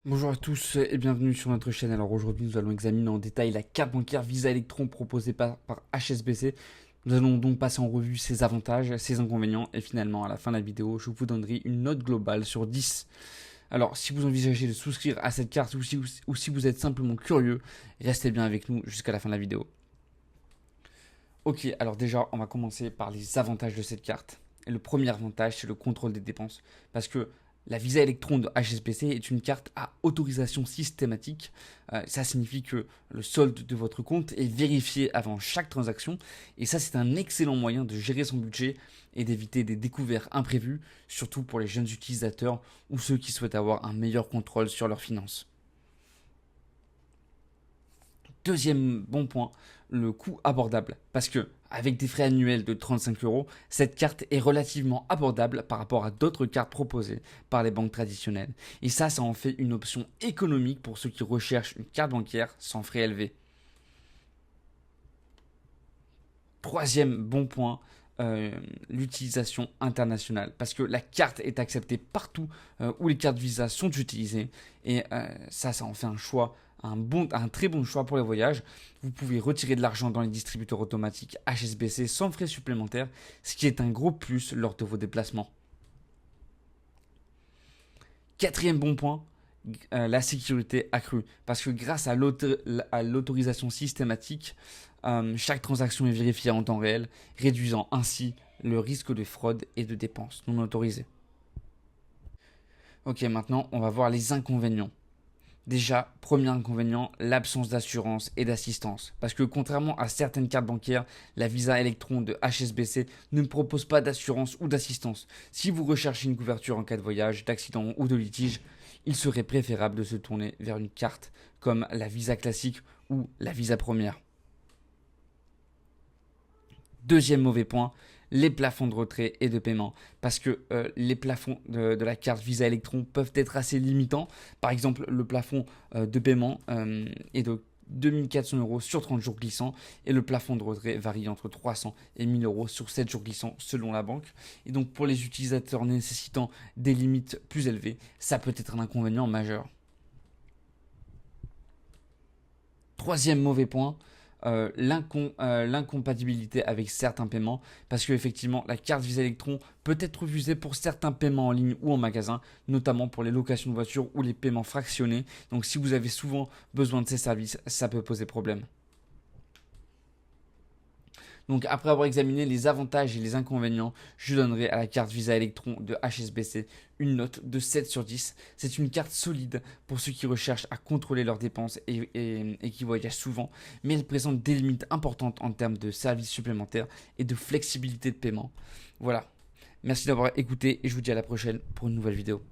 Bonjour à tous et bienvenue sur notre chaîne. Alors aujourd'hui nous allons examiner en détail la carte bancaire Visa Electron proposée par HSBC. Nous allons donc passer en revue ses avantages, ses inconvénients et finalement à la fin de la vidéo je vous donnerai une note globale sur 10. Alors si vous envisagez de souscrire à cette carte ou si vous êtes simplement curieux, restez bien avec nous jusqu'à la fin de la vidéo. Ok, alors déjà on va commencer par les avantages de cette carte. Et le premier avantage c'est le contrôle des dépenses parce que la Visa Electron de HSBC est une carte à autorisation systématique. Ça signifie que le solde de votre compte est vérifié avant chaque transaction. Et ça, c'est un excellent moyen de gérer son budget et d'éviter des découvertes imprévues, surtout pour les jeunes utilisateurs ou ceux qui souhaitent avoir un meilleur contrôle sur leurs finances. Deuxième bon point, le coût abordable. Parce que avec des frais annuels de 35 euros, cette carte est relativement abordable par rapport à d'autres cartes proposées par les banques traditionnelles. Et ça en fait une option économique pour ceux qui recherchent une carte bancaire sans frais élevés. Troisième bon point, l'utilisation internationale. Parce que la carte est acceptée partout où les cartes Visa sont utilisées. Et ça en fait un choix, un très bon choix pour les voyages. Vous pouvez retirer de l'argent dans les distributeurs automatiques HSBC sans frais supplémentaires, ce qui est un gros plus lors de vos déplacements. Quatrième bon point, la sécurité accrue. Parce que grâce à l'autorisation systématique, chaque transaction est vérifiée en temps réel, réduisant ainsi le risque de fraude et de dépenses non autorisées. Ok, maintenant on va voir les inconvénients. Déjà, premier inconvénient, l'absence d'assurance et d'assistance. Parce que contrairement à certaines cartes bancaires, la Visa Electron de HSBC ne propose pas d'assurance ou d'assistance. Si vous recherchez une couverture en cas de voyage, d'accident ou de litige, il serait préférable de se tourner vers une carte comme la Visa classique ou la Visa première. Deuxième mauvais point, les plafonds de retrait et de paiement. Parce que les plafonds de la carte Visa Electron peuvent être assez limitants. Par exemple, le plafond de paiement est de 2400 euros sur 30 jours glissants et le plafond de retrait varie entre 300 et 1000 euros sur 7 jours glissants selon la banque. Et donc pour les utilisateurs nécessitant des limites plus élevées, ça peut être un inconvénient majeur. Troisième mauvais point, l'incompatibilité avec certains paiements, parce qu'effectivement la carte Visa Electron peut être refusée pour certains paiements en ligne ou en magasin, notamment pour les locations de voitures ou les paiements fractionnés. Donc si vous avez souvent besoin de ces services, ça peut poser problème. Donc après avoir examiné les avantages et les inconvénients, je donnerai à la carte Visa Electron de HSBC une note de 7 sur 10. C'est une carte solide pour ceux qui recherchent à contrôler leurs dépenses et qui voyagent souvent, mais elle présente des limites importantes en termes de services supplémentaires et de flexibilité de paiement. Voilà, merci d'avoir écouté et je vous dis à la prochaine pour une nouvelle vidéo.